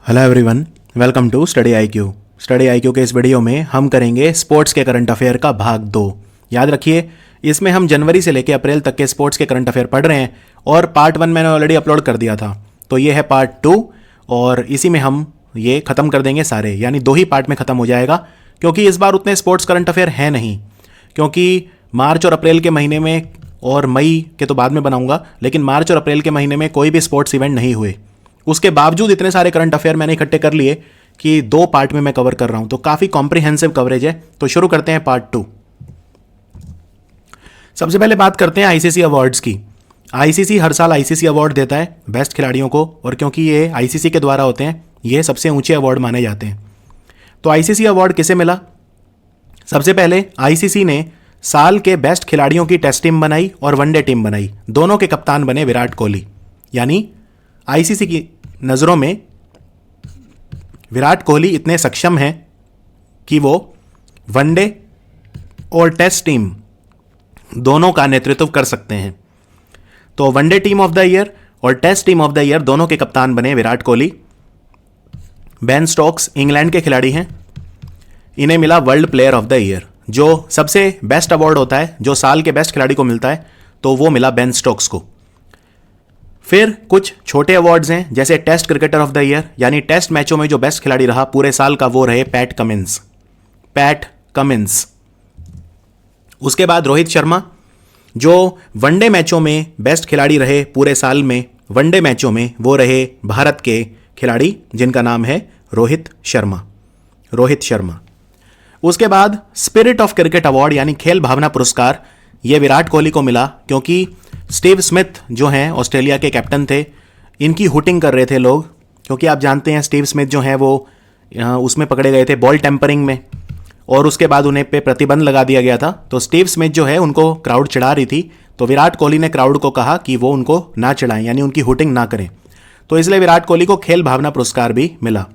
Hello everyone, welcome to study IQ. Study IQ के इस video में हम करेंगे स्पोर्ट्स के करंट अफेयर का भाग 2। याद रखिए, इसमें हम जनवरी से लेकर अप्रैल तक के स्पोर्ट्स के करंट अफेयर पढ़ रहे हैं और पार्ट 1 मैंने ऑलरेडी अपलोड कर दिया था, तो ये है पार्ट 2 और इसी में हम ये ख़त्म कर देंगे सारे, यानी 2 ही पार्ट में ख़त्म हो जाएगा। क्योंकि इस बार उतने स्पोर्ट्स करंट अफेयर हैं नहीं, क्योंकि मार्च और अप्रैल के महीने में और मई के तो बाद में बनाऊंगा, लेकिन मार्च और अप्रैल के महीने में कोई भी स्पोर्ट्स इवेंट नहीं हुए। उसके बावजूद इतने सारे करंट अफेयर मैंने इकट्ठे कर लिए कि 2 पार्ट में मैं कवर कर रहा हूं, तो काफ़ी कॉम्प्रिहेंसिव कवरेज है। तो शुरू करते हैं पार्ट 2। सबसे पहले बात करते हैं आईसीसी अवार्ड्स की। आईसीसी हर साल आईसीसी अवार्ड देता है बेस्ट खिलाड़ियों को, और क्योंकि ये आईसीसी के द्वारा होते हैं, ये सबसे ऊंचे अवार्ड माने जाते हैं। तो आईसीसी अवार्ड किसे मिला? सबसे पहले आईसीसी ने साल के बेस्ट खिलाड़ियों की टेस्ट टीम बनाई और वनडे टीम बनाई। दोनों के कप्तान बने विराट कोहली। यानी आईसीसी की नज़रों में विराट कोहली इतने सक्षम हैं कि वो वनडे और टेस्ट टीम दोनों का नेतृत्व कर सकते हैं। तो one day team of the year और test team of the year दोनों के कप्तान बने Virat Kohli. Ben Stokes England के खिलाड़ी हैं, इन्हें मिला world player of the year. जो सबसे बेस्ट अवार्ड होता है, जो साल के बेस्ट खिलाड़ी को मिलता है, तो वो मिला बेन स्टोक्स को। फिर कुछ छोटे अवार्ड्स हैं, जैसे test cricketer of the year, यानी टेस्ट मैचों में जो बेस्ट खिलाड़ी रहा पूरे साल का, वो रहे पैट कमिंस। उसके बाद रोहित शर्मा, जो वनडे मैचों में बेस्ट खिलाड़ी रहे पूरे साल में, वनडे मैचों में वो रहे भारत के खिलाड़ी जिनका नाम है रोहित शर्मा। उसके बाद स्पिरिट ऑफ क्रिकेट अवार्ड यानी खेल भावना पुरस्कार, ये विराट कोहली को मिला, क्योंकि स्टीव स्मिथ जो हैं ऑस्ट्रेलिया के कैप्टन थे, इनकी हुटिंग कर रहे थे लोग, क्योंकि आप जानते हैं स्टीव स्मिथ जो हैं वो उसमें पकड़े गए थे बॉल टेम्परिंग में, और उसके बाद उन्हें पे प्रतिबंध लगा दिया गया था। तो स्टीव स्मिथ जो है उनको क्राउड चिढ़ा रही थी, तो विराट कोहली ने क्राउड को कहा कि वो उनको ना चिढ़ाएं, यानी उनकी हुटिंग ना करें। तो इसलिए विराट कोहली को खेल भावना पुरस्कार भी मिला।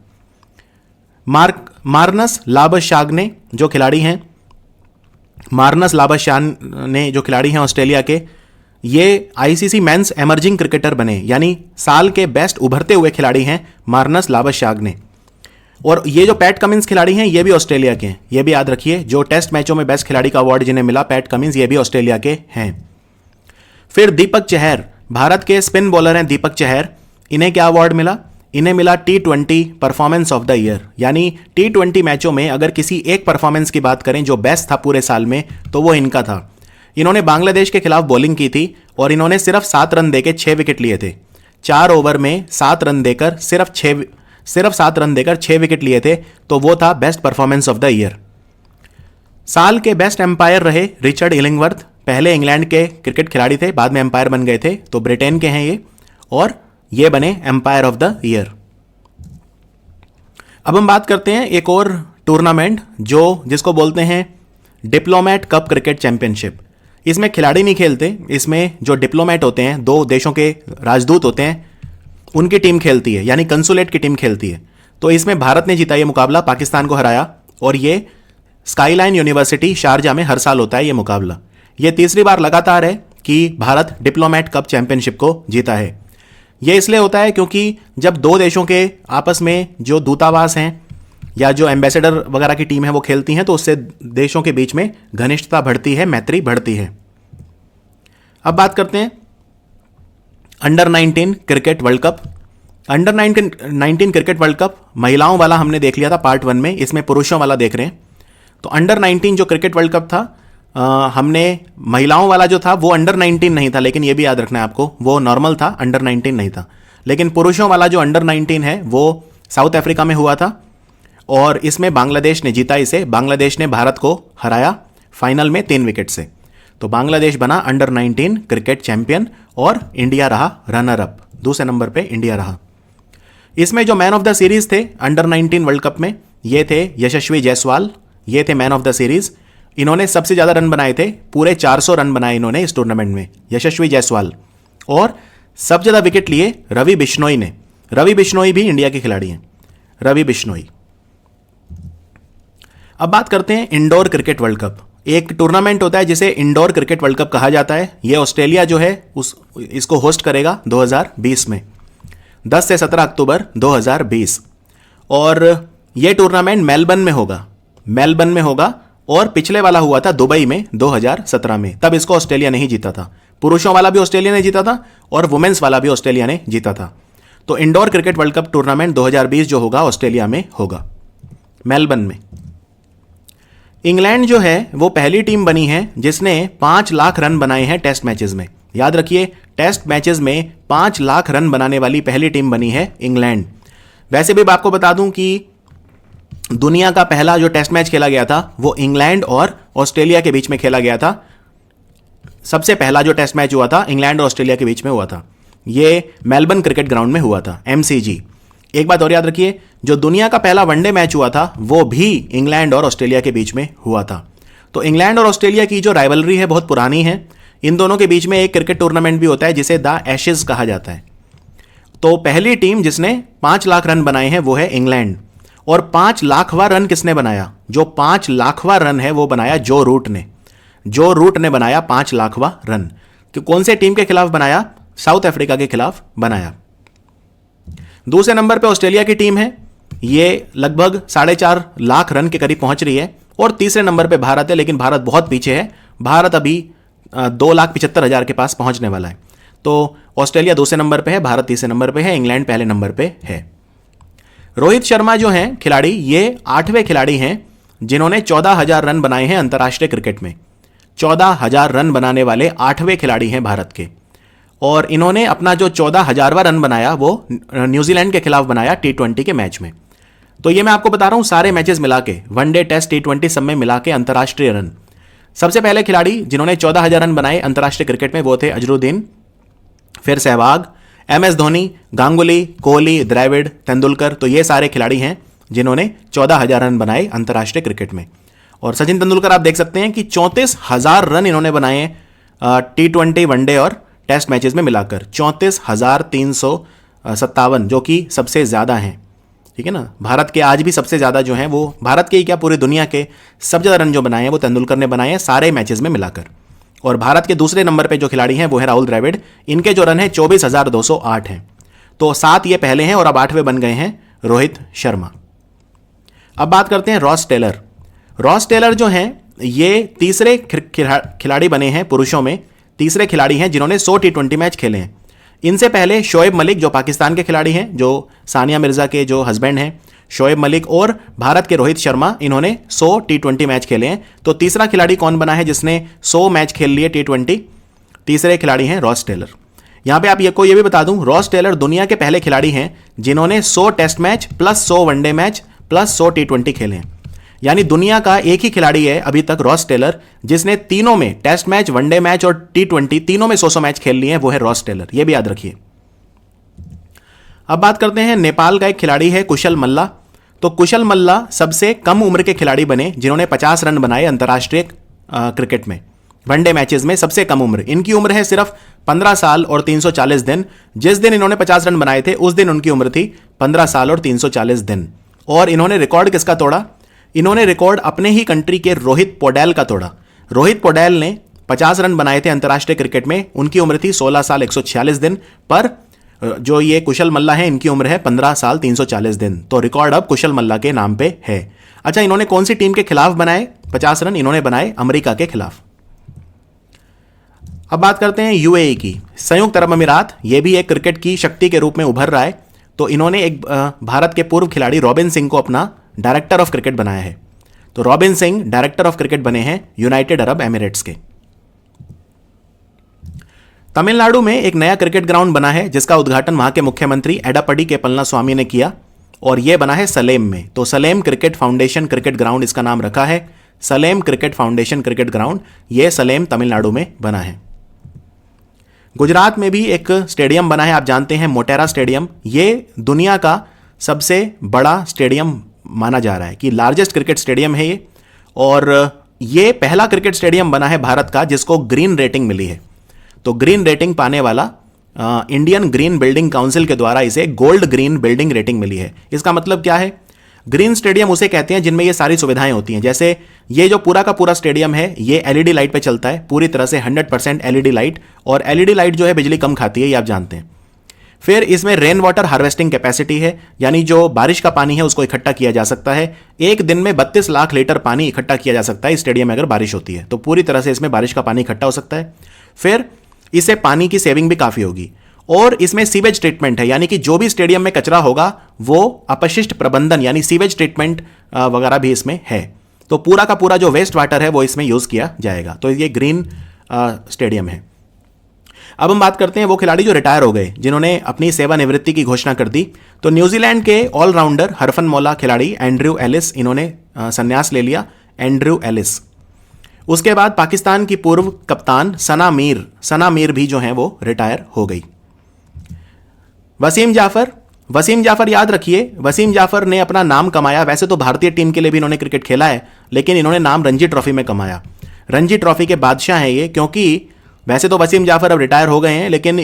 मार्नस लाबशाग्ने जो खिलाड़ी हैं, जो खिलाड़ी हैं ऑस्ट्रेलिया के, ये आईसीसी मेंस एमर्जिंग क्रिकेटर बने, यानी साल के बेस्ट उभरते हुए खिलाड़ी हैं मार्नस लाबशाग्ने। और ये जो पैट कमिंस खिलाड़ी हैं, ये भी ऑस्ट्रेलिया के हैं, ये भी याद रखिए। जो टेस्ट मैचों में बेस्ट खिलाड़ी का अवार्ड जिन्हें मिला पैट कमिंस, ये भी ऑस्ट्रेलिया के हैं। फिर दीपक चहर, भारत के स्पिन बॉलर हैं दीपक चहर, इन्हें क्या अवार्ड मिला? इन्हें मिला T20 performance of the year. यानी T20 मैचों में अगर किसी एक परफॉर्मेंस की बात करें जो बेस्ट था पूरे साल में, तो वो इनका था। इन्होंने बांग्लादेश के खिलाफ बॉलिंग की थी और इन्होंने सिर्फ 7 रन देकर 6 विकेट लिए थे। 4 ओवर में 7 रन देकर सिर्फ 7 रन देकर 6 विकेट लिए थे, तो वो था best performance of the year. साल के बेस्ट एम्पायर रहे रिचर्ड इलिंगवर्थ। पहले इंग्लैंड के क्रिकेट खिलाड़ी थे, बाद में एम्पायर बन गए थे, तो ब्रिटेन के हैं ये, और ये बने एम्पायर ऑफ द ईयर। अब हम बात करते हैं एक और टूर्नामेंट जिसको बोलते हैं डिप्लोमेट कप क्रिकेट चैंपियनशिप। इसमें खिलाड़ी नहीं खेलते, इसमें जो डिप्लोमेट होते हैं, 2 देशों के राजदूत होते हैं, उनकी टीम खेलती है, यानी कंसुलेट की टीम खेलती है। तो इसमें भारत ने जीता ये मुकाबला, पाकिस्तान को हराया, और ये स्काईलाइन यूनिवर्सिटी शारजा में हर साल होता है ये मुकाबला। ये तीसरी बार लगातार है कि भारत डिप्लोमेट कप चैंपियनशिप को जीता है। ये इसलिए होता है क्योंकि जब 2 देशों के आपस में जो दूतावास हैं या जो एम्बेसडर वगैरह की टीम है वो खेलती हैं, तो उससे देशों के बीच में घनिष्ठता बढ़ती है, मैत्री बढ़ती है। अब बात करते हैं under 19 cricket world cup. Under 19 cricket world cup महिलाओं वाला हमने देख लिया था पार्ट 1 में, इसमें पुरुषों वाला देख रहे हैं। तो अंडर 19 जो क्रिकेट वर्ल्ड कप था, हमने महिलाओं वाला जो था वो अंडर 19 नहीं था, लेकिन ये भी याद रखना है आपको, वो नॉर्मल था, अंडर 19 नहीं था। लेकिन पुरुषों वाला जो अंडर 19 है वो साउथ अफ्रीका में हुआ था, और इसमें बांग्लादेश ने जीता इसे। बांग्लादेश ने भारत को हराया फाइनल में 3 विकेट से। तो बांग्लादेश बना अंडर 19 क्रिकेट चैंपियन और इंडिया रहा रनर अप, दूसरे नंबर पे इंडिया रहा। इसमें जो मैन ऑफ द सीरीज थे अंडर 19 वर्ल्ड कप में, ये थे यशस्वी जायसवाल, ये थे मैन ऑफ द सीरीज। इन्होंने सबसे ज़्यादा रन बनाए थे, पूरे 400 रन बनाए इन्होंने इस टूर्नामेंट में, यशस्वी जायसवाल। और सबसे ज़्यादा विकेट लिए रवि बिश्नोई ने। रवि बिश्नोई भी इंडिया के खिलाड़ी हैं, रवि बिश्नोई। अब बात करते हैं इंडोर क्रिकेट वर्ल्ड कप। एक टूर्नामेंट होता है जिसे इंडोर क्रिकेट वर्ल्ड कप कहा जाता है। यह ऑस्ट्रेलिया जो है इसको होस्ट करेगा 2020 में, 10 से 17 अक्टूबर 2020। और ये टूर्नामेंट मेलबर्न में होगा और पिछले वाला हुआ था दुबई में 2017 में, तब इसको ऑस्ट्रेलिया नहीं जीता था। पुरुषों वाला भी ऑस्ट्रेलिया ने जीता था और वुमेन्स वाला भी ऑस्ट्रेलिया ने जीता था। तो indoor cricket world cup tournament 2020 जो होगा ऑस्ट्रेलिया में होगा, मेलबर्न में। इंग्लैंड जो है वो पहली टीम बनी है जिसने 5 लाख रन बनाए हैं टेस्ट मैचेस में। याद रखिए, टेस्ट मैचेस में 5 लाख रन बनाने वाली पहली टीम बनी है इंग्लैंड। वैसे भी मैं आपको बता दूं कि दुनिया का पहला जो टेस्ट मैच खेला गया था वो इंग्लैंड और ऑस्ट्रेलिया के बीच में खेला गया था। सबसे पहला जो टेस्ट मैच हुआ था इंग्लैंड और ऑस्ट्रेलिया के बीच में हुआ था, ये मेलबर्न क्रिकेट ग्राउंड में हुआ था, MCG। एक बात और याद रखिए, जो दुनिया का पहला वनडे मैच हुआ था वो भी इंग्लैंड और ऑस्ट्रेलिया के बीच में हुआ था। तो इंग्लैंड और ऑस्ट्रेलिया की जो राइवलरी है बहुत पुरानी है। इन दोनों के बीच में एक क्रिकेट टूर्नामेंट भी होता है जिसे द एशेज कहा जाता है। तो पहली टीम जिसने 5 लाख रन बनाए हैं वो है इंग्लैंड। और 5 लाखवां रन किसने बनाया? जो 5 लाखवां रन है वो बनाया जो रूट ने। जो रूट ने बनाया 5 लाखवां रन। कि कौन से टीम के खिलाफ बनाया? साउथ अफ्रीका के खिलाफ बनाया। दूसरे नंबर पे ऑस्ट्रेलिया की टीम है, ये लगभग 4.5 लाख रन के करीब पहुंच रही है। और तीसरे नंबर पे भारत है, लेकिन भारत बहुत पीछे है। भारत अभी 2,75,000 के पास पहुंचने वाला है। तो ऑस्ट्रेलिया दूसरे नंबर पे है, भारत तीसरे नंबर पे है, इंग्लैंड पहले नंबर पे है। रोहित शर्मा जो हैं खिलाड़ी, ये 8वें खिलाड़ी हैं जिन्होंने 14,000 रन बनाए हैं अंतर्राष्ट्रीय क्रिकेट में। 14,000 रन बनाने वाले 8वें खिलाड़ी हैं भारत के। और इन्होंने अपना जो 14,000वां रन बनाया वो न्यूजीलैंड के खिलाफ बनाया T20 के मैच में। तो ये मैं आपको बता रहा हूं सारे मैचेस मिला के, वनडे, टेस्ट, T20 सब में मिला के अंतर्राष्ट्रीय रन। सबसे पहले खिलाड़ी जिन्होंने 14,000 रन बनाए अंतर्राष्ट्रीय क्रिकेट में वो थे अजरुद्दीन, फिर सहवाग, MS धोनी, गांगुली, कोहली, द्रविड़, तेंदुलकर। तो ये सारे खिलाड़ी हैं जिन्होंने 14,000 रन बनाए अंतर्राष्ट्रीय क्रिकेट में। और सचिन तेंदुलकर आप देख सकते हैं कि 34,000 रन इन्होंने बनाए T20, वनडे और टेस्ट मैचेस में मिलाकर। 34,357 जो कि सबसे ज़्यादा हैं, ठीक है ना। भारत के आज भी सबसे ज़्यादा जो हैं वो भारत के ही क्या पूरी दुनिया के सबसे ज़्यादा रन जो बनाए हैं वो तेंदुलकर ने बनाए हैं सारे मैचेस में मिलाकर। और भारत के दूसरे नंबर पे जो खिलाड़ी हैं वो है राहुल द्रविड़। इनके जो रन हैं 24,208 हैं। तो 7 ये पहले हैं और अब 8वें बन गए हैं रोहित शर्मा। अब बात करते हैं रॉस टेलर। रॉस टेलर जो हैं ये तीसरे खिलाड़ी बने हैं पुरुषों में, तीसरे खिलाड़ी हैं जिन्होंने 100 T20 मैच खेले हैं। इनसे पहले शोएब मलिक जो पाकिस्तान के खिलाड़ी हैं, जो सानिया मिर्जा के जो हस्बैंड हैं, शोएब मलिक, और भारत के रोहित शर्मा, इन्होंने 100 T20 मैच खेले हैं। तो तीसरा खिलाड़ी कौन बना है जिसने 100 मैच खेल लिए T20? तीसरे खिलाड़ी हैं रॉस टेलर। यहां पे आप ये भी बता दूं, रॉस टेलर दुनिया के पहले खिलाड़ी हैं जिन्होंने 100 test match plus 100 one day match plus 100 T20 खेले हैं। यानी दुनिया का एक ही खिलाड़ी है अभी तक, रॉस टेलर, जिसने तीनों में टेस्ट मैच, वनडे मैच और T20 तीनों में 100 मैच खेल लिए हैं, वो है रॉस टेलर। ये भी याद रखिए। अब बात करते हैं नेपाल का एक खिलाड़ी है कुशल मल्ला। तो कुशल मल्ला सबसे कम उम्र के खिलाड़ी बने जिन्होंने 50 रन बनाए अंतर्राष्ट्रीय क्रिकेट में, वनडे मैचेस में सबसे कम उम्र। इनकी उम्र है सिर्फ 15 साल और 340 दिन। जिस दिन इन्होंने 50 रन बनाए थे उस दिन उनकी उम्र थी 15 साल और 340 दिन। और इन्होंने रिकॉर्ड किसका तोड़ा? इन्होंने रिकॉर्ड अपने ही कंट्री के रोहित पौडेल का तोड़ा। रोहित पौडेल ने 50 रन बनाए थे अंतर्राष्ट्रीय क्रिकेट में, उनकी उम्र थी 16 साल 146 दिन। पर जो ये कुशल मल्ला है इनकी उम्र है 15 साल 340 दिन। तो रिकॉर्ड अब कुशल मल्ला के नाम पे है। अच्छा, इन्होंने कौन सी टीम के खिलाफ बनाए 50 रन? इन्होंने बनाए अमेरिका के खिलाफ। अब बात करते हैं UAE की, संयुक्त अरब अमीरात। ये भी एक क्रिकेट की शक्ति के रूप में उभर रहा है। तो इन्होंने एक भारत के पूर्व खिलाड़ी रॉबिन सिंह को अपना डायरेक्टर ऑफ क्रिकेट बनाया है। तो robin Singh director of cricket बने हैं यूनाइटेड अरब एमिरेट्स के। तमिलनाडु में एक नया क्रिकेट ग्राउंड बना है जिसका उद्घाटन वहां के मुख्यमंत्री एडापडी के पलनास्वामी ने किया, और यह बना है सलेम में। तो Salem cricket foundation cricket ground इसका नाम रखा है, Salem cricket foundation cricket ground. यह सलेम तमिलनाडु में बना है। गुजरात में भी एक स्टेडियम बना है, आप जानते हैं मोटेरा स्टेडियम। यह दुनिया का सबसे बड़ा स्टेडियम माना जा रहा है कि लार्जेस्ट क्रिकेट स्टेडियम है ये। और ये पहला क्रिकेट स्टेडियम बना है भारत का जिसको ग्रीन रेटिंग मिली है। तो ग्रीन रेटिंग पाने वाला इंडियन ग्रीन बिल्डिंग काउंसिल के द्वारा इसे गोल्ड ग्रीन बिल्डिंग रेटिंग मिली है। इसका मतलब क्या है? ग्रीन स्टेडियम उसे कहते हैं जिनमें ये सारी सुविधाएं होती हैं। जैसे ये जो पूरा का पूरा स्टेडियम है ये LED लाइट पे चलता है, पूरी तरह से 100% LED लाइट। और LED लाइट जो है बिजली कम खाती है, ये आप जानते हैं। फिर इसमें रेन वाटर हार्वेस्टिंग कैपेसिटी है, यानी जो बारिश का पानी है उसको इकट्ठा किया जा सकता है। एक दिन में 32 लाख लीटर पानी इकट्ठा किया जा सकता है स्टेडियम में अगर बारिश होती है, तो पूरी तरह से इसमें बारिश का पानी इकट्ठा हो सकता है। फिर इससे पानी की सेविंग भी काफ़ी होगी। और इसमें सीवेज ट्रीटमेंट है, यानी कि जो भी स्टेडियम में कचरा होगा वो अपशिष्ट प्रबंधन यानी सीवेज ट्रीटमेंट वगैरह भी इसमें है। तो पूरा का पूरा जो वेस्ट वाटर है वो इसमें यूज़ किया जाएगा। तो ये ग्रीन स्टेडियम है। अब हम बात करते हैं वो खिलाड़ी जो रिटायर हो गए, जिन्होंने अपनी सेवानिवृत्ति की घोषणा कर दी। तो न्यूजीलैंड के ऑलराउंडर हरफनमौला खिलाड़ी एंड्रयू एलिस, इन्होंने संन्यास ले लिया, एंड्रयू एलिस। उसके बाद पाकिस्तान की पूर्व कप्तान सना मीर भी जो हैं वो रिटायर हो गई। वसीम जाफर याद रखिए, वसीम जाफर ने अपना नाम कमाया। वैसे तो भारतीय टीम के लिए भी इन्होंने क्रिकेट खेला है, लेकिन इन्होंने नाम रणजी ट्रॉफी में कमाया। रणजी ट्रॉफी के बादशाह हैं ये, क्योंकि वैसे तो वसीम जाफर अब रिटायर हो गए हैं, लेकिन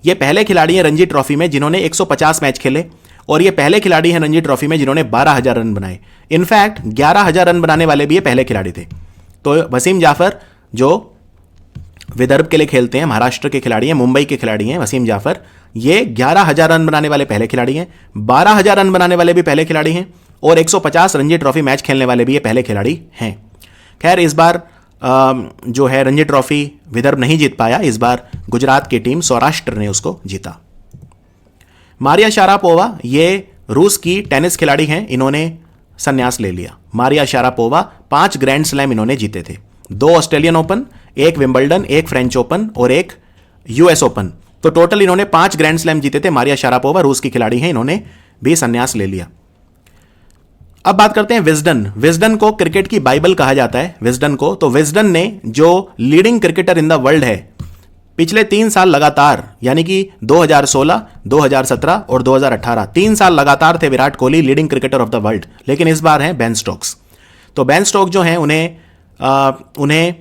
ये पहले खिलाड़ी हैं रणजी ट्रॉफी में जिन्होंने 150 मैच खेले, और ये पहले खिलाड़ी हैं रणजी ट्रॉफी में जिन्होंने 12,000 रन बनाए। इनफैक्ट 11,000 रन बनाने वाले भी ये पहले खिलाड़ी थे। तो वसीम जाफर जो विदर्भ के लिए खेलते हैं, महाराष्ट्र के खिलाड़ी हैं, मुंबई के खिलाड़ी हैं वसीम जाफर, ये 11,000 रन बनाने वाले पहले खिलाड़ी हैं, 12,000 रन बनाने वाले भी पहले खिलाड़ी हैं, और 150 रणजी ट्रॉफी मैच खेलने वाले भी ये पहले खिलाड़ी हैं। खैर इस बार जो है रणजी ट्रॉफी विदर्भ नहीं जीत पाया, इस बार गुजरात की टीम सौराष्ट्र ने उसको जीता। मारिया शारापोवा ये रूस की टेनिस खिलाड़ी हैं, इन्होंने संन्यास ले लिया। मारिया शारापोवा 5 ग्रैंड स्लैम इन्होंने जीते थे, 2 Australian open, 1 Wimbledon, 1 French open और 1 यूएस ओपन। तो टोटल इन्होंने 5 ग्रैंड स्लैम जीते थे। मारिया शारापोवा रूस की खिलाड़ी हैं, इन्होंने भी संन्यास ले लिया। अब बात करते हैं विजडन को क्रिकेट की बाइबल कहा जाता है विजडन को। तो विजडन ने जो leading cricketer in the world है पिछले 3 साल लगातार, यानी कि 2016, 2017 और 2018, 3 साल लगातार थे Virat Kohli leading cricketer of the world, लेकिन इस बार हैं बेन स्टोक्स। तो बेन स्टोक्स जो हैं उन्हें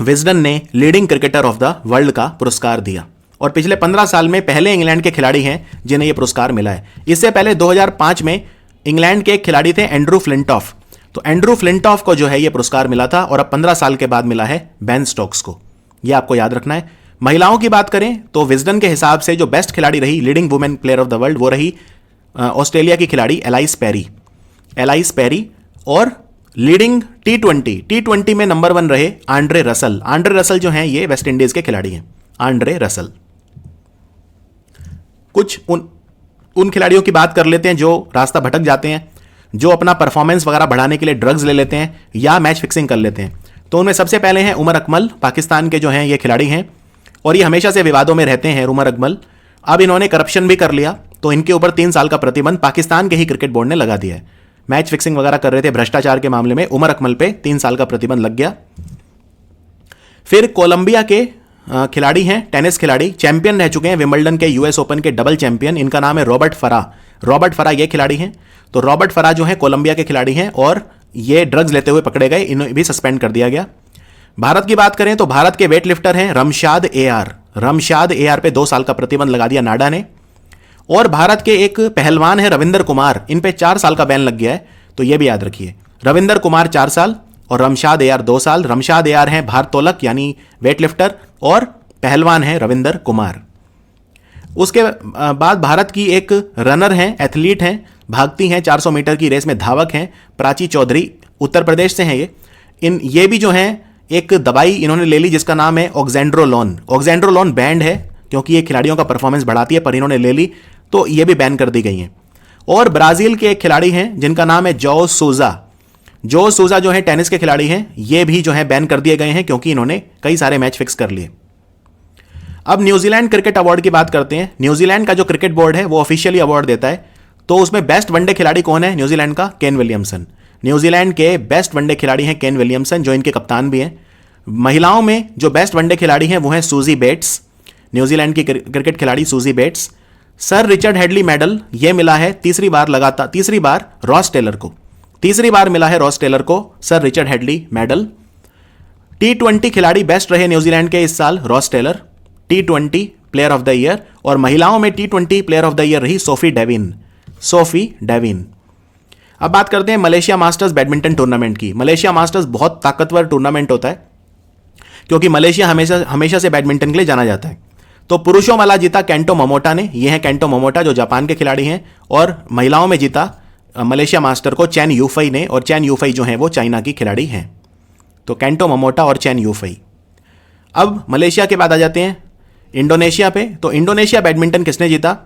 विजडन ने leading cricketer of the world का पुरस्कार दिया, और पिछले 15 साल में पहले इंग्लैंड के खिलाड़ी हैं जिन्हें यह पुरस्कार मिला है। इससे पहले 2005 में इंग्लैंड के एक खिलाड़ी थे एंड्रू फ्लिंटॉफ, तो एंड्रू फ्लिंटॉफ को जो है यह पुरस्कार मिला था, और अब 15 साल के बाद मिला है बेन स्टोक्स को। यह आपको याद रखना है। महिलाओं की बात करें तो विजडन के हिसाब से जो बेस्ट खिलाड़ी रही, leading women player of the world, वो रही ऑस्ट्रेलिया की खिलाड़ी एलाइस पेरी, और लीडिंग टी20 में नंबर 1 रहे आंड्रे रसल जो हैं ये वेस्ट इंडीज के खिलाड़ी हैं, आंड्रे रसल। कुछ उन खिलाड़ियों की बात कर लेते हैं जो रास्ता भटक जाते हैं, जो अपना परफॉर्मेंस वगैरह बढ़ाने के लिए ड्रग्स ले लेते हैं या मैच फिक्सिंग कर लेते हैं। तो उनमें सबसे पहले हैं उमर अकमल, पाकिस्तान के जो हैं ये खिलाड़ी हैं, और ये हमेशा से विवादों में रहते हैं उमर अकमल। अब इन्होंने करप्शन भी कर लिया, तो इनके ऊपर 3 साल का प्रतिबंध पाकिस्तान के ही क्रिकेट बोर्ड ने लगा दिया है। मैच फिक्सिंग वगैरह कर रहे थे भ्रष्टाचार के मामले में, उमर अकमल पे 3 साल का प्रतिबंध लग गया। फिर कोलंबिया के खिलाड़ी हैं, टेनिस खिलाड़ी, चैंपियन रह चुके हैं विंबलडन के, यूएस ओपन के डबल चैंपियन, इनका नाम है रॉबर्ट फरा ये खिलाड़ी हैं। तो रॉबर्ट फरा जो है कोलंबिया के खिलाड़ी हैं, और ये ड्रग्स लेते हुए पकड़े गए, इन्हें भी सस्पेंड कर दिया गया। भारत की बात करें तो भारत के वेट लिफ्टर हैं रमशाद एआर पे 2 साल का प्रतिबंध लगा दिया नाडा ने। और भारत के एक पहलवान है रविंदर कुमार, इन पे 4 साल का बैन लग गया है, तो ये भी याद रखिए। रविंदर कुमार 4 साल और रमशाद एआर 2 साल। रमशाद एआर हैं भारोत्तोलक यानी वेट लिफ्टर, और पहलवान हैं रविंदर कुमार। उसके बाद भारत की एक रनर हैं, एथलीट हैं, भागती हैं 400 मीटर की रेस में, धावक हैं, प्राची चौधरी, उत्तर प्रदेश से हैं ये भी जो हैं एक दवाई इन्होंने ले ली जिसका नाम है ऑक्जेंड्रोलोन बैंड है, क्योंकि ये खिलाड़ियों का परफॉर्मेंस बढ़ाती है, पर इन्होंने ले ली तो ये भी बैन कर दी गई हैं। और ब्राजील के एक खिलाड़ी हैं जिनका नाम है जो सूजा जो है टेनिस के खिलाड़ी हैं, ये भी जो है बैन कर दिए गए हैं क्योंकि इन्होंने कई सारे मैच फिक्स कर लिए। अब न्यूजीलैंड क्रिकेट अवार्ड की बात करते हैं। न्यूजीलैंड का जो क्रिकेट बोर्ड है वो ऑफिशियली अवार्ड देता है, तो उसमें बेस्ट वनडे खिलाड़ी कौन है न्यूजीलैंड का? Kane Williamson. न्यूजीलैंड के बेस्ट वनडे खिलाड़ी हैं केन विलियमसन, जो इनके कप्तान भी हैं। महिलाओं में जो बेस्ट वनडे खिलाड़ी हैं वो हैं सूजी बेट्स, न्यूजीलैंड की क्रिकेट खिलाड़ी Suzie Bates. Sir Richard Hadlee medal ये मिला है तीसरी बार रॉस टेलर को sir Richard Hadlee medal. T20 खिलाड़ी बेस्ट रहे न्यूजीलैंड के इस साल Ross Taylor, T20 player of the year. और महिलाओं में T20 player of the year रही सोफी डेविन। अब बात करते हैं मलेशिया मास्टर्स बैडमिंटन टूर्नामेंट की। मलेशिया मास्टर्स बहुत ताकतवर टूर्नामेंट होता है क्योंकि मलेशिया हमेशा से बैडमिंटन के लिए जाना जाता है। तो पुरुषों वाला जीता केंटो मोमोटा ने, ये है केंटो मोमोटा जो जापान के खिलाड़ी हैं, और महिलाओं में जीता मलेशिया मास्टर को चैन यूफई ने, और चैन यूफई जो है वो चाइना की खिलाड़ी हैं। तो केंटो मोमोटा और चैन यूफई। अब मलेशिया के बाद आ जाते हैं इंडोनेशिया पे। तो इंडोनेशिया बैडमिंटन किसने जीता?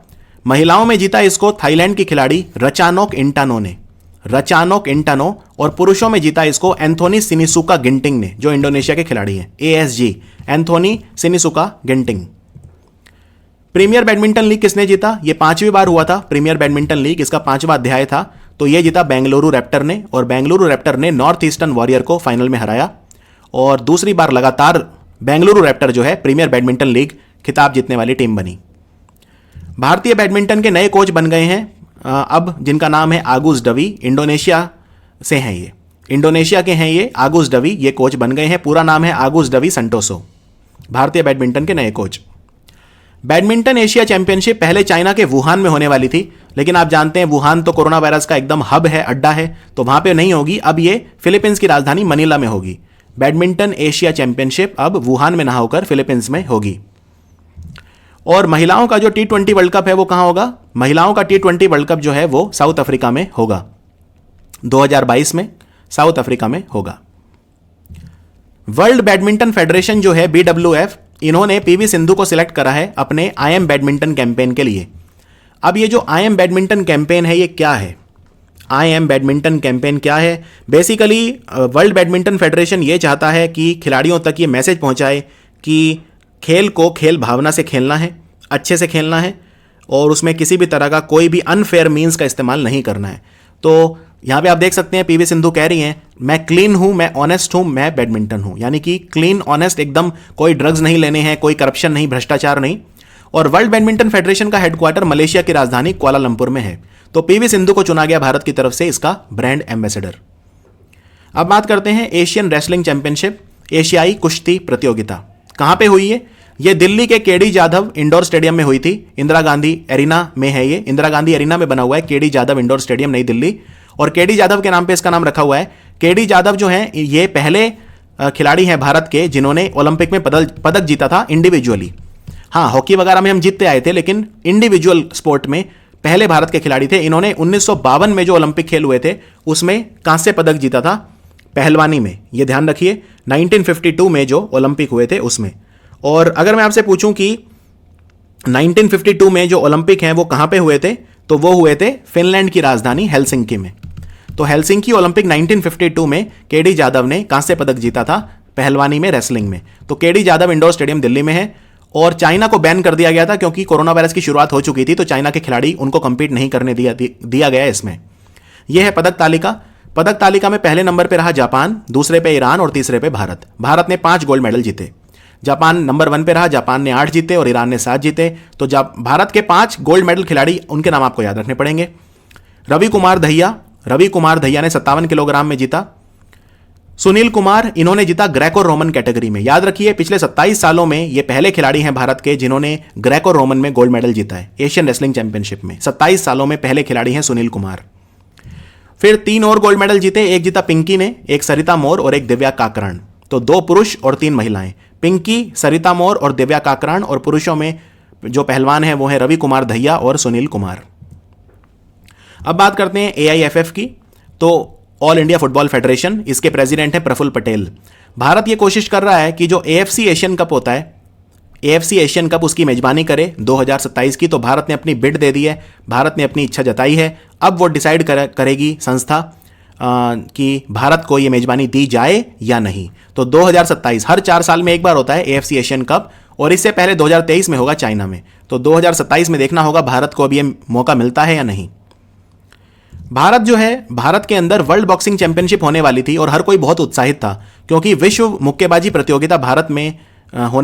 महिलाओं में जीता इसको थाईलैंड की खिलाड़ी रचानोक इंटानो ने, रचानोक इंटानो, और पुरुषों में जीता इसको एंथोनी सिनिसुका गिंटिंग ने, जो इंडोनेशिया के खिलाड़ी हैं, ASG Anthony Sinisuka Ginting. Premier Badminton League किसने जीता? यह 5वीं बार हुआ था प्रीमियर बैडमिंटन लीग, इसका 5वां अध्याय था। तो यह जीता बेंगलुरु रैप्टर ने, और बेंगलुरु रैप्टर ने नॉर्थ ईस्टर्न वॉरियर को फाइनल में हराया, और दूसरी बार लगातार बेंगलुरु रैप्टर जो है प्रीमियर बैडमिंटन लीग खिताब जीतने वाली टीम बनी। भारतीय बैडमिंटन के नए कोच बन गए हैं अब, जिनका नाम है आगुस डवी, इंडोनेशिया से हैं ये, इंडोनेशिया के हैं ये आगुस डवी, ये कोच बन गए हैं। पूरा नाम है आगुस डवी संटोसो, भारतीय बैडमिंटन के नए कोच। बैडमिंटन एशिया चैंपियनशिप पहले चाइना के वुहान में होने वाली थी, लेकिन आप जानते हैं वुहान तो कोरोना वायरस का एकदम हब है, अड्डा है, तो वहां पे नहीं होगी। अब ये फिलीपींस की राजधानी मनीला में होगी। बैडमिंटन एशिया चैंपियनशिप अब वुहान में ना होकर फिलीपींस में होगी। और महिलाओं का जो T20 वर्ल्ड कप है वो कहां होगा? महिलाओं का T20 वर्ल्ड कप जो है वो साउथ अफ्रीका में होगा, 2022 में साउथ अफ्रीका में होगा। वर्ल्ड बैडमिंटन फेडरेशन जो है BWF, इन्होंने पीवी सिंधु को सिलेक्ट करा है अपने आई एम बैडमिंटन कैंपेन के लिए। अब ये जो आई एम बैडमिंटन कैंपेन है ये क्या है? आई एम बैडमिंटन कैंपेन क्या है? बेसिकली वर्ल्ड बैडमिंटन फेडरेशन ये चाहता है कि खिलाड़ियों तक ये मैसेज पहुंचाए कि खेल को खेल भावना से खेलना है, अच्छे से खेलना है, और उसमें किसी भी तरह का कोई भी अनफेयर मीन्स का इस्तेमाल नहीं करना है। तो यहाँ पे आप देख सकते हैं पीवी सिंधु कह रही हैं मैं क्लीन हूँ, मैं ऑनेस्ट हूँ, मैं बैडमिंटन हूँ, यानी कि क्लीन ऑनेस्ट, एकदम कोई ड्रग्स नहीं लेने हैं, कोई करप्शन नहीं, भ्रष्टाचार नहीं। और वर्ल्ड बैडमिंटन फेडरेशन का हेडक्वार्टर मलेशिया की राजधानी कुआलालंपुर में है। तो पीवी सिंधु को चुना गया भारत की तरफ से इसका ब्रांड एम्बेसडर। अब बात करते हैं एशियन रेसलिंग चैंपियनशिप, एशियाई कुश्ती प्रतियोगिता कहां पे हुई है? ये दिल्ली के केडी जाधव इंडोर स्टेडियम में हुई थी, इंदिरा गांधी एरिना में है, ये इंदिरा गांधी एरिना में बना हुआ है केडी जाधव इंडोर स्टेडियम, नई दिल्ली। और केडी जाधव के नाम पे इसका नाम रखा हुआ है। केडी जाधव जो है ये पहले खिलाड़ी हैं भारत के जिन्होंने ओलंपिक में पदक जीता था इंडिविजुअली। हाँ, हॉकी वगैरह में हम जीतते आए थे, लेकिन इंडिविजुअल स्पोर्ट में पहले भारत के खिलाड़ी थे। इन्होंने 1952 में जो ओलंपिक खेल हुए थे उसमें कांस्य पदक जीता था पहलवानी में, ये ध्यान रखिए। 1952 में जो ओलंपिक हुए थे उसमें। और अगर मैं आपसे पूछूं कि 1952 में जो ओलंपिक हैं वो कहां पे हुए थे, तो वो हुए थे फिनलैंड की राजधानी हेलसिंकी में। तो हेलसिंकी ओलंपिक 1952 में केडी जाधव ने कांस्य पदक जीता था पहलवानी में, रेसलिंग में। तो KD Jadhav indoor stadium Delhi में है। और चाइना को बैन कर दिया गया था क्योंकि कोरोना वायरस की शुरुआत हो चुकी थी, तो चाइना के खिलाड़ी उनको कंपीट नहीं करने दिया गया इसमें। यह है पदक तालिका। पदक तालिका में पहले नंबर पे रहा जापान, दूसरे पे ईरान और तीसरे पे भारत। भारत ने 5 गोल्ड मेडल जीते। जापान नंबर 1 पे रहा, जापान ने 8 जीते और ईरान ने 7 जीते। तो जब भारत के 5 गोल्ड मेडल खिलाड़ी, उनके नाम आपको याद रखने पड़ेंगे। रवि कुमार दहिया ने 57 किलोग्राम में जीता। सुनील कुमार, इन्होंने जीता ग्रेको रोमन कैटेगरी में। याद रखिए पिछले 27 सालों में ये पहले खिलाड़ी हैं भारत के जिन्होंने ग्रेको रोमन में गोल्ड मेडल जीता है एशियन रेसलिंग चैंपियनशिप में। 27 सालों में पहले खिलाड़ी हैं सुनील कुमार। फिर 3 और गोल्ड मेडल जीते, एक जीता पिंकी ने, एक सरिता मोर और एक दिव्या काकरण। तो 2 पुरुष और 3 महिलाएं, पिंकी, सरिता मोर और दिव्या काकरण। और पुरुषों में जो पहलवान हैं वो हैं रवि कुमार दहिया और सुनील कुमार। अब बात करते हैं AIFF की। तो ऑल इंडिया फुटबॉल फेडरेशन, इसके प्रेसिडेंट हैं प्रफुल्ल पटेल। भारत ये कोशिश कर रहा है कि जो AFC एशियन कप होता है, AFC एशियन कप, उसकी मेजबानी करे 2027 की। तो भारत ने अपनी बिड दे दी है, भारत ने अपनी इच्छा जताई है। अब वो डिसाइड करेगी संस्था कि भारत को ये मेजबानी दी जाए या नहीं। तो 2027, हर 4 साल में एक बार होता है AFC एशियन कप, और इससे पहले 2023 में होगा चाइना में। तो 2027 में देखना होगा भारत को अब ये मौका मिलता है या नहीं। भारत जो है, भारत के अंदर वर्ल्ड बॉक्सिंग चैंपियनशिप होने वाली थी और हर कोई बहुत उत्साहित था क्योंकि विश्व मुक्केबाजी प्रतियोगिता भारत में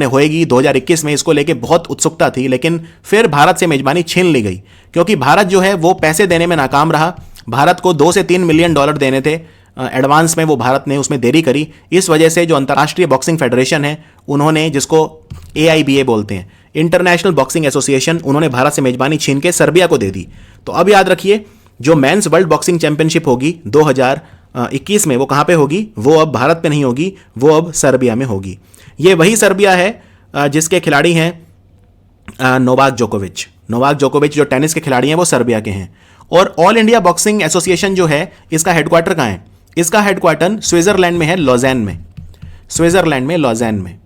होएगी 2021 में। इसको लेके बहुत उत्सुकता थी, लेकिन फिर भारत से मेजबानी छीन ली गई क्योंकि भारत जो है वो पैसे देने में नाकाम रहा। भारत को $2 से 3 मिलियन देने थे एडवांस में, वो भारत ने उसमें देरी करी। इस वजह से जो अंतर्राष्ट्रीय बॉक्सिंग फेडरेशन है उन्होंने, जिसको AIBA बोलते हैं, इंटरनेशनल बॉक्सिंग एसोसिएशन, उन्होंने भारत से मेजबानी छीन के सर्बिया को दे दी। तो अब याद रखिए जो मेंस वर्ल्ड बॉक्सिंग चैंपियनशिप होगी 2021 में, वो कहां पे होगी? वो अब भारत पे नहीं होगी, वो अब सर्बिया में होगी। ये वही सर्बिया है जिसके खिलाड़ी हैं नोवाक जोकोविच जो टेनिस के खिलाड़ी हैं वो सर्बिया के हैं। और ऑल इंडिया बॉक्सिंग एसोसिएशन जो है इसका हेडक्वार्टर कहाँ है? इसका हेडक्वार्टर स्विट्जरलैंड में है, स्विट्जरलैंड में लॉजेन में।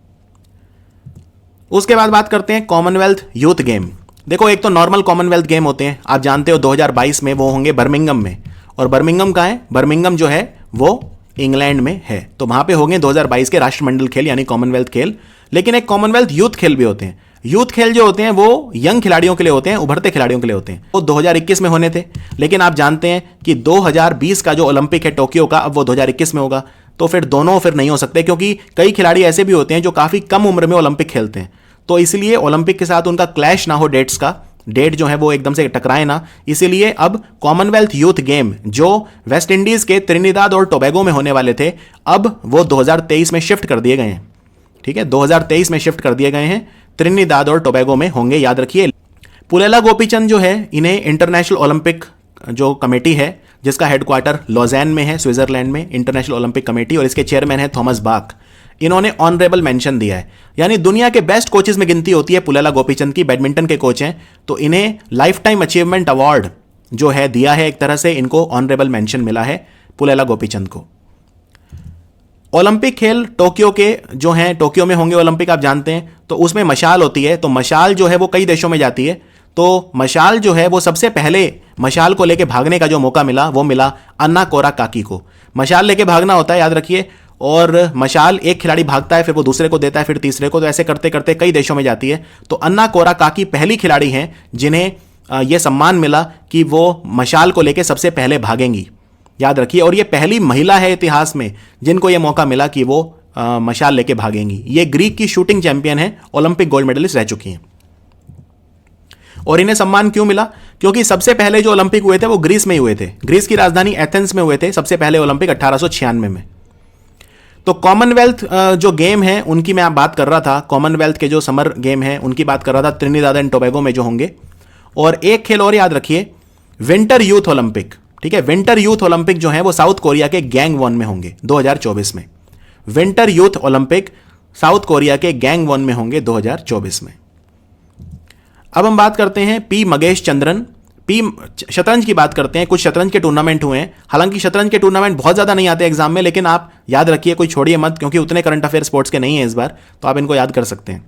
उसके बाद बात करते हैं कॉमनवेल्थ यूथ गेम। देखो, एक तो नॉर्मल कॉमनवेल्थ गेम होते हैं, आप जानते हो 2022 में वो होंगे बर्मिंघम में। और बर्मिंघम कहाँ है? बर्मिंघम जो है वो इंग्लैंड में है, तो वहां पे होंगे 2022 के राष्ट्रमंडल खेल यानी कॉमनवेल्थ खेल। लेकिन एक कॉमनवेल्थ यूथ खेल भी होते हैं। यूथ खेल जो होते हैं वो यंग खिलाड़ियों के लिए होते हैं, उभरते खिलाड़ियों के लिए होते हैं। वो 2021 में होने थे, लेकिन आप जानते हैं कि 2020 का जो ओलंपिक है टोक्यो का, अब वो 2021 में होगा। तो फिर दोनों फिर नहीं हो सकते, क्योंकि कई खिलाड़ी ऐसे भी होते हैं जो काफी कम उम्र में ओलंपिक खेलते हैं। तो इसलिए ओलंपिक के साथ उनका क्लैश ना हो, डेट जो है वो एकदम से टकराए ना, इसीलिए अब कॉमनवेल्थ यूथ गेम जो वेस्ट इंडीज के त्रिनिदाद और टोबैगो में होने वाले थे, अब वो 2023 में शिफ्ट कर दिए गए हैं। ठीक है, 2023 में शिफ्ट कर दिए गए हैं, त्रिनिदाद और टोबैगो में होंगे, याद रखिए। पुलेला गोपीचंद जो है, इन्हें इंटरनेशनल ओलंपिक जो कमेटी है जिसका हेडक्वार्टर लॉजेन में है, स्विट्जरलैंड में, इंटरनेशनल ओलंपिक कमेटी, और इसके चेयरमैन है थॉमस बाक, इन्होंने ऑनरेबल मेंशन दिया है। यानी दुनिया के बेस्ट कोचेस में गिनती होती है पुलेला गोपीचंद की, बैडमिंटन के कोच हैं, तो इन्हें लाइफ टाइम अचीवमेंट अवार्ड जो है दिया है, एक तरह से इनको ऑनरेबल मेंशन मिला है पुलेला गोपीचंद को। ओलंपिक खेल टोक्यो के जो हैं, टोक्यो में होंगे ओलंपिक, आप जानते हैं, तो उसमें मशाल होती है, तो मशाल जो है वो कई देशों में जाती है। तो मशाल जो है वो सबसे पहले मशाल को लेके भागने का जो मौका मिला वो मिला अन्ना कोराकाकी को। मशाल लेके भागना होता है, याद रखिए, और मशाल एक खिलाड़ी भागता है, फिर वो दूसरे को देता है, फिर तीसरे को, तो ऐसे करते करते कई देशों में जाती है। तो अन्ना कोराकाकी पहली खिलाड़ी हैं जिन्हें यह सम्मान मिला कि वो मशाल को लेके सबसे पहले भागेंगी, याद रखिए। और ये पहली महिला है इतिहास में जिनको यह मौका मिला कि वो मशाल लेके भागेंगी। ये ग्रीक की शूटिंग चैंपियन है, ओलंपिक गोल्ड मेडलिस्ट रह चुकी हैं। और इन्हें सम्मान क्यों मिला? क्योंकि सबसे पहले जो ओलंपिक हुए थे वो ग्रीस में ही हुए थे, ग्रीस की राजधानी एथेंस में हुए थे सबसे पहले ओलंपिक 1896 में। तो कॉमनवेल्थ जो गेम है उनकी मैं बात कर रहा था, कॉमनवेल्थ के जो समर गेम है उनकी बात कर रहा था, त्रिनिदाद एंड टोबैगो में जो होंगे। और एक खेल और याद रखिए, विंटर यूथ ओलंपिक। ठीक है, विंटर यूथ ओलंपिक जो है वो साउथ कोरिया के गैंगवॉन में होंगे 2024 में। Winter youth Olympic south Korea के गैंगवॉन में होंगे 2024 में। अब हम बात करते हैं पी मगेश चंद्रन, शतरंज की बात करते हैं। कुछ शतरंज के टूर्नामेंट हुए हैं, हालांकि शतरंज के टूर्नामेंट बहुत ज़्यादा नहीं आते एग्जाम में, लेकिन आप याद रखिए, कोई छोड़िए मत, क्योंकि उतने करंट अफेयर स्पोर्ट्स के नहीं है इस बार, तो आप इनको याद कर सकते हैं।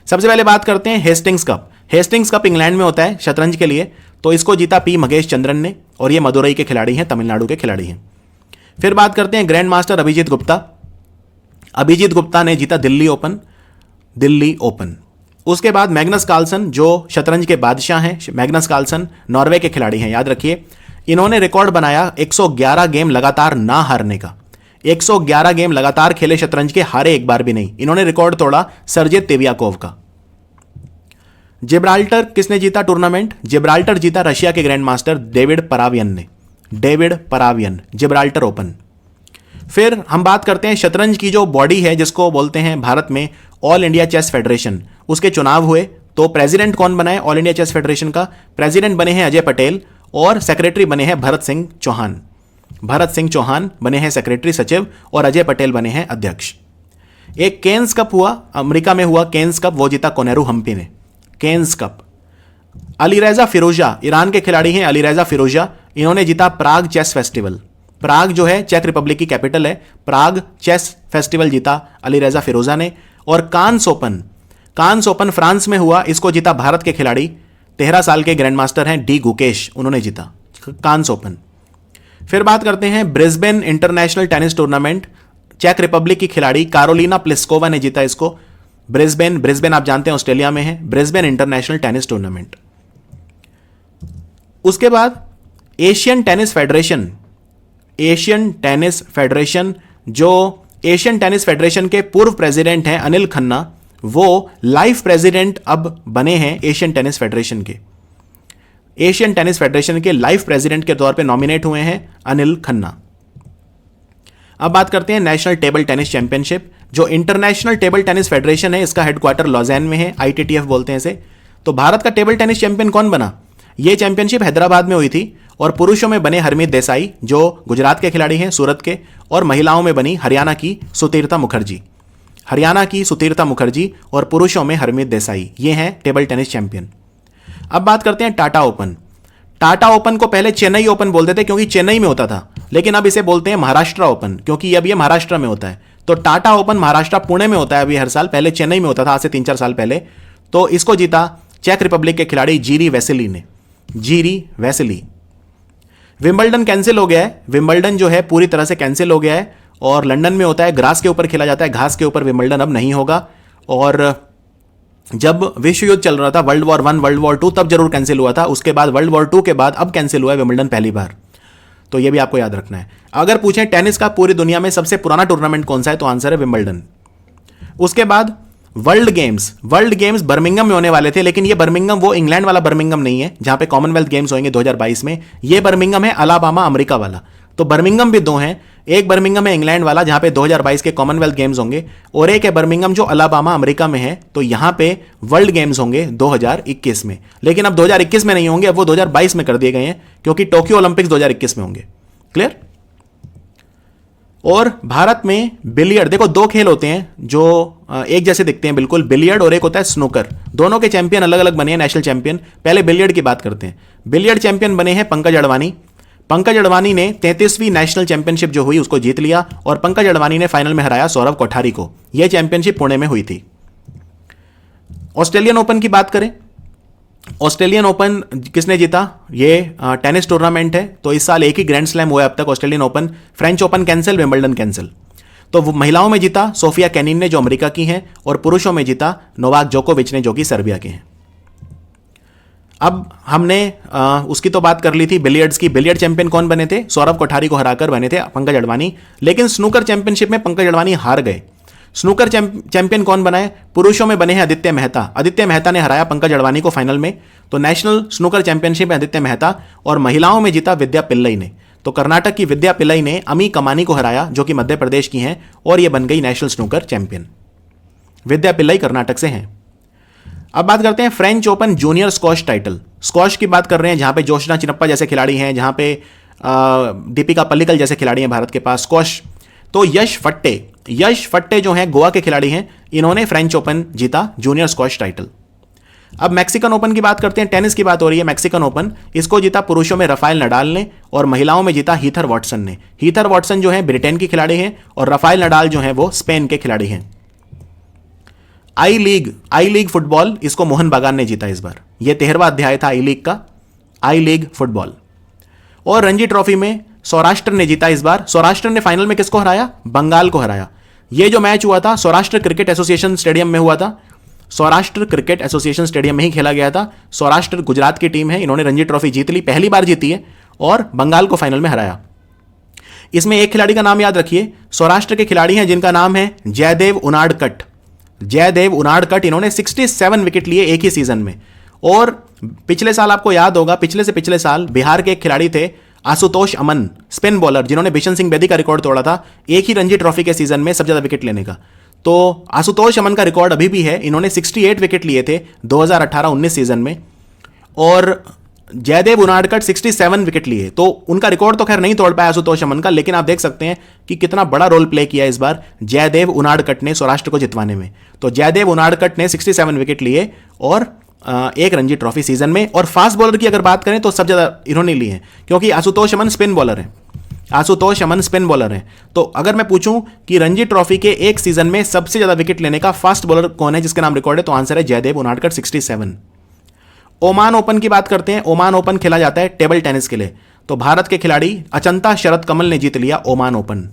सबसे पहले बात करते हैं Hastings cup. Hastings cup England में होता है शतरंज के लिए, तो इसको जीता पी मगेश चंद्रन ने, और ये मदुरई के खिलाड़ी हैं, तमिलनाडु के खिलाड़ी हैं। फिर बात करते हैं ग्रैंड मास्टर अभिजीत गुप्ता। अभिजीत गुप्ता ने जीता दिल्ली ओपन। उसके बाद मैग्नस कार्लसन जो शतरंज के बादशाह हैं, मैग्नस कार्लसन नॉर्वे के खिलाड़ी हैं, याद रखिए। इन्होंने रिकॉर्ड बनाया 111 गेम लगातार ना हारने का। 111 गेम लगातार खेले शतरंज के, हारे एक बार भी नहीं। इन्होंने रिकॉर्ड तोड़ा सर्जे तेवियाकोव का। जिब्राल्टर किसने जीता टूर्नामेंट? जिब्राल्टर जीता रशिया के ग्रैंड मास्टर डेविड परावियन ने, जिब्राल्टर ओपन। फिर हम बात करते हैं शतरंज की जो बॉडी है जिसको बोलते हैं भारत में ऑल इंडिया चेस फेडरेशन, उसके चुनाव हुए। तो प्रेसिडेंट कौन बना है ऑल इंडिया चेस फेडरेशन का? प्रेसिडेंट बने हैं अजय पटेल, और सेक्रेटरी बने हैं भरत सिंह चौहान बने हैं सेक्रेटरी सचिव, और अजय पटेल बने हैं अध्यक्ष। एक केन्स कप हुआ, अमेरिका में हुआ केन्स कप, वो जीता कोनेरू हम्पी ने, केन्स कप। अलीरेजा फिरोजा ईरान के खिलाड़ी हैं, अलीरेजा फिरोजा, इन्होंने जीता प्राग चेस फेस्टिवल। प्राग जो है चेक रिपब्लिक की कैपिटल है, प्राग चेस फेस्टिवल जीता अलीरेजा फिरोजा ने। और कांस ओपन फ्रांस में हुआ, इसको जीता भारत के खिलाड़ी, 13 साल के ग्रैंड मास्टर हैं डी गुकेश, उन्होंने जीता कांस ओपन। फिर बात करते हैं ब्रिस्बेन इंटरनेशनल टेनिस टूर्नामेंट, चेक रिपब्लिक की खिलाड़ी कारोलिना प्लिस्कोवा ने जीता इसको। ब्रिस्बेन आप जानते हैं ऑस्ट्रेलिया में है, ब्रिस्बेन इंटरनेशनल टेनिस टूर्नामेंट। उसके बाद एशियन टेनिस फेडरेशन जो एशियन टेनिस फेडरेशन के पूर्व प्रेसिडेंट हैं अनिल खन्ना, वो लाइफ प्रेसिडेंट अब बने हैं एशियन टेनिस फेडरेशन के लाइफ प्रेसिडेंट के तौर पे नॉमिनेट हुए हैं अनिल खन्ना। अब बात करते हैं नेशनल टेबल टेनिस चैंपियनशिप, जो इंटरनेशनल टेबल टेनिस फेडरेशन है, इसका हेडक्वार्टर लॉजेन में है, ITTF बोलते हैं इसे। तो भारत का टेबल टेनिस चैंपियन कौन बना? यह चैंपियनशिप हैदराबाद में हुई थी, और पुरुषों में बने हरमीत देसाई जो गुजरात के खिलाड़ी हैं, सूरत के, और महिलाओं में बनी हरियाणा की सुतीर्था मुखर्जी। हरियाणा की सुतीर्था मुखर्जी और पुरुषों में हरमीत देसाई, ये हैं टेबल टेनिस चैंपियन। अब बात करते हैं टाटा ओपन। टाटा ओपन को पहले चेन्नई ओपन बोलते थे क्योंकि चेन्नई में होता था, लेकिन अब इसे बोलते हैं महाराष्ट्र ओपन क्योंकि अब ये महाराष्ट्र में होता है। तो टाटा ओपन महाराष्ट्र पुणे में होता है अभी हर साल, पहले चेन्नई में होता था आज से 3-4 साल पहले। तो इसको जीता चेक रिपब्लिक के खिलाड़ी जीरी वेसेली ने, जीरी वेसेली। विंबलडन कैंसिल हो गया है, विंबलडन जो है पूरी तरह से कैंसिल हो गया है और लंदन में होता है, ग्रास के ऊपर खेला जाता है, घास के ऊपर विंबलडन अब नहीं होगा। और जब विश्व युद्ध चल रहा था, वर्ल्ड वॉर 1 वर्ल्ड वॉर 2, तब जरूर कैंसिल हुआ था, उसके बाद वर्ल्ड वॉर 2 के बाद अब कैंसिल हुआ है विंबलडन पहली बार। तो ये भी आपको याद रखना है। अगर पूछें टेनिस का पूरी दुनिया में सबसे पुराना टूर्नामेंट कौन सा है, तो आंसर है विंबलडन। उसके बाद वर्ल्ड गेम्स बर्मिंघम में होने वाले थे, लेकिन ये बर्मिंघम वो इंग्लैंड वाला बर्मिंघम नहीं है जहां पे कॉमनवेल्थ गेम्स होंगे 2022 में। ये बर्मिंघम है अलाबामा अमेरिका वाला। तो बर्मिंघम भी दो हैं, एक बर्मिंघम है इंग्लैंड वाला जहां पे 2022 के कॉमनवेल्थ गेम्स होंगे, और एक है बर्मिंघम जो अलाबामा अमेरिका में है। तो यहां पे वर्ल्ड गेम्स होंगे 2021 में, लेकिन अब 2021 में नहीं होंगे, अब वो 2022 में कर दिए गए हैं क्योंकि टोक्यो ओलंपिक्स 2021 में होंगे। क्लियर। और भारत में बिलियर्ड, देखो दो खेल होते हैं जो एक जैसे दिखते हैं बिल्कुल, बिलियर्ड और एक होता है स्नूकर। दोनों के चैंपियन अलग अलग बने हैं, नेशनल चैंपियन। पहले बिलियर्ड की बात करते हैं। बिलियर्ड चैंपियन बने हैं पंकज अडवाणी। पंकज अडवाणी ने 33वीं नेशनल चैंपियनशिप जो हुई उसको जीत लिया और पंकज अडवाणी ने फाइनल में हराया सौरव कोठारी को। यह चैंपियनशिप पुणे में हुई थी। ऑस्ट्रेलियन ओपन की बात करें, ऑस्ट्रेलियन ओपन किसने जीता? ये टेनिस टूर्नामेंट है, तो इस साल एक ही ग्रैंड स्लैम हुआ है अब तक, Australian open. French open cancel, Wimbledon cancel. तो वो महिलाओं में जीता सोफिया केनिन ने जो अमेरिका की हैं, और पुरुषों में जीता नोवाक जोकोविच ने जो कि सर्बिया के हैं। अब हमने उसकी तो बात कर ली थी बिलियर्ड्स की। बिलियर्ड चैंपियन कौन बने थे? सौरव कोठारी को हराकर बने थे पंकज अडवाणी। लेकिन स्नूकर चैंपियनशिप में पंकज अडवाणी हार गए। स्नूकर चैंपियन कौन बना है? पुरुषों में बने हैं आदित्य मेहता। आदित्य मेहता ने हराया पंकज अडवाणी को फाइनल में। तो नेशनल स्नूकर चैंपियनशिप में आदित्य मेहता, और महिलाओं में जीता विद्या पिल्लई ने। तो कर्नाटक की विद्या पिल्लई ने अमी कमानी को हराया जो कि मध्य प्रदेश की हैं, और यह बन गई नेशनल स्नूकर चैंपियन। विद्या पिल्लई कर्नाटक से हैं। अब बात करते हैं French open junior squash title. Squash की बात कर रहे हैं जहां पे जोशना चिनप्पा जैसे खिलाड़ी हैं, जहां पे दीपिका पल्लिकल जैसे खिलाड़ी हैं भारत के पास। स्क्वॉश तो यश फट्टे जो हैं गोवा के खिलाड़ी हैं, इन्होंने फ्रेंच ओपन जीता जूनियर स्क्वॉश टाइटल। अब मैक्सिकन ओपन की बात करते हैं, टेनिस की बात हो रही है। मैक्सिकन ओपन, इसको जीता पुरुषों में राफेल नडाल ने, और महिलाओं में जीता हीथर वॉटसन ने। हीथर वॉटसन जो है ब्रिटेन की खिलाड़ी हैं, और राफेल नडाल जो है वो स्पेन के खिलाड़ी हैं। आई लीग फुटबॉल, इसको मोहन बागान ने जीता इस बार। यह 13वां अध्याय था आई लीग का, आई लीग फुटबॉल। और रणजी ट्रॉफी में सौराष्ट्र ने जीता इस बार। सौराष्ट्र ने फाइनल में किसको हराया? बंगाल को हराया। यह जो मैच हुआ था सौराष्ट्र क्रिकेट एसोसिएशन स्टेडियम में हुआ था। सौराष्ट्र क्रिकेट एसोसिएशन स्टेडियम में ही खेला गया था। सौराष्ट्र गुजरात की टीम है, इन्होंने रणजी ट्रॉफी जीत ली, पहली बार जीती है, और बंगाल को फाइनल में हराया। इसमें एक खिलाड़ी का नाम याद रखिए, सौराष्ट्र के खिलाड़ी हैं जिनका नाम है जयदेव उनाडकट। जयदेव उनाडकट, इन्होंने 67 विकेट लिए एक ही सीजन में। और पिछले साल आपको याद होगा, पिछले से पिछले साल बिहार के एक खिलाड़ी थे आशुतोष अमन, स्पिन बॉलर, जिन्होंने बिशन सिंह बेदी का रिकॉर्ड तोड़ा था एक ही रणजी ट्रॉफी के सीजन में सबसे ज्यादा विकेट लेने का। तो आशुतोष अमन का रिकॉर्ड अभी भी है, इन्होंने 68 विकेट लिए थे 2018-19 सीजन में, और जयदेव उनाडकट 67 विकेट लिए। तो उनका रिकॉर्ड तो खैर नहीं तोड़ पाया आशुतोष अमन का, लेकिन आप देख सकते हैं कि कितना बड़ा रोल प्ले किया इस बार जयदेव उनाडकट ने सौराष्ट्र को जितवाने में। तो जयदेव उनाडकट ने 67 विकेट लिए और एक रणजी ट्रॉफी सीजन में। और फास्ट बॉलर की अगर बात करें तो सबसे ज्यादा इन्होंने लिए हैं, क्योंकि आशुतोष अमन स्पिन बॉलर हैं। आशुतोष अमन स्पिन बॉलर हैं। तो अगर मैं पूछूं कि रणजी ट्रॉफी के एक सीजन में सबसे ज्यादा विकेट लेने का फास्ट बॉलर कौन है जिसके नाम रिकॉर्ड है, तो आंसर है जयदेव उनाडकट 67। ओमान ओपन की बात करते हैं। ओमान ओपन खेला जाता है टेबल टेनिस के लिए। तो भारत के खिलाड़ी अचंता शरद कमल ने जीत लिया Oman open.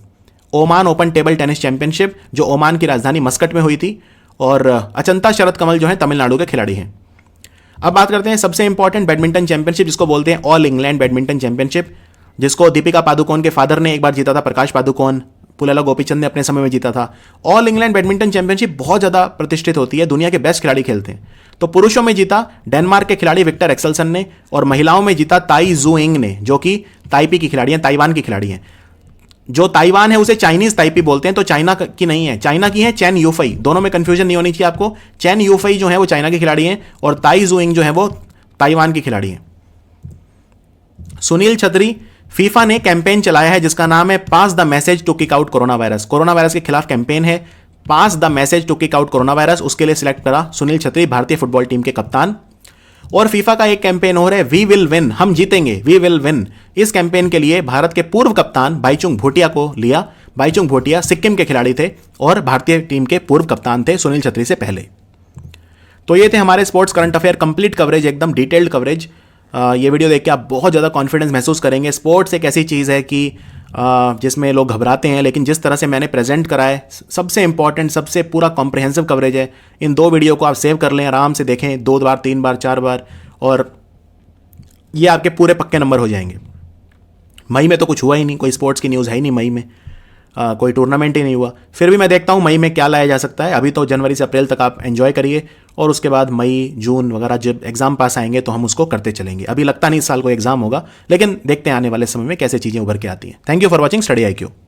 Oman open table tennis championship जो ओमान की राजधानी मस्कट में हुई थी, और अचंता शरद कमल जो है तमिलनाडु के खिलाड़ी हैं। अब बात करते हैं सबसे इंपॉर्टेंट बैडमिंटन चैंपियनशिप, जिसको बोलते हैं ऑल इंग्लैंड बैडमिंटन चैंपियनशिप, जिसको दीपिका पादुकोण के फादर ने एक बार जीता था, प्रकाश पादुकोण। पुलेला गोपीचंद ने अपने समय में जीता था। ऑल इंग्लैंड बैडमिंटन चैंपियनशिप बहुत ज्यादा प्रतिष्ठित होती है, दुनिया के बेस्ट खिलाड़ी खेलते हैं। तो पुरुषों में जीता डेनमार्क के खिलाड़ी विक्टर एक्सेल्सन ने, और महिलाओं में जीता ताई जू इंग ने, जो कि ताइपी की खिलाड़ी हैं, ताइवान की खिलाड़ी हैं। जो ताइवान है उसे चाइनीज ताइपी बोलते हैं, तो चाइना की नहीं है, चाइना की है चैन यूफई। दोनों में कंफ्यूजन नहीं होनी चाहिए आपको। चैन यूफई जो है वो चाइना की खिलाड़ी हैं, और ताई जू इंग जो है वो ताइवान की खिलाड़ी हैं। सुनील छतरी, फीफा ने कैंपेन चलाया है जिसका नाम है pass the message to kick out corona virus. Corona virus के खिलाफ कैंपेन है, pass the message to kick out corona virus, उसके लिए सिलेक्ट करा सुनील छेत्री भारतीय फुटबॉल टीम के कप्तान। और फीफा का एक कैंपेन हो रहा है वी विल विन, हम जीतेंगे, वी विल विन। इस कैंपेन के लिए भारत के पूर्व कप्तान बाईचुंग भूटिया को लिया। बाईचुंग भूटिया सिक्किम के खिलाड़ी थे और भारतीय टीम के पूर्व कप्तान थे सुनील छेत्री से पहले। तो ये थे हमारे sports current affair complete coverage, एकदम डिटेल्ड कवरेज। ये वीडियो देख के आप बहुत ज़्यादा कॉन्फिडेंस महसूस करेंगे। स्पोर्ट्स एक ऐसी चीज़ है कि जिसमें लोग घबराते हैं, लेकिन जिस तरह से मैंने प्रेजेंट करा है, सबसे इंपॉर्टेंट, सबसे पूरा कॉम्प्रिहेंसिव कवरेज है। इन 2 वीडियो को आप सेव कर लें, आराम से देखें 2 बार, 3 बार, 4 बार, और ये आपके पूरे पक्के नंबर हो जाएंगे। मई में तो कुछ हुआ ही नहीं, कोई स्पोर्ट्स की न्यूज़ है ही नहीं मई में, कोई टूर्नामेंट ही नहीं हुआ। फिर भी मैं देखता हूँ मई में क्या लाया जा सकता है। अभी तो जनवरी से अप्रैल तक आप एंजॉय करिए, और उसके बाद मई, जून वगैरह जब एग्जाम पास आएंगे तो हम उसको करते चलेंगे। अभी लगता नहीं इस साल कोई एग्जाम होगा, लेकिन देखते हैं आने वाले समय में कैसे चीज़ें उभर के आती हैं। Thank you for watching study IQ।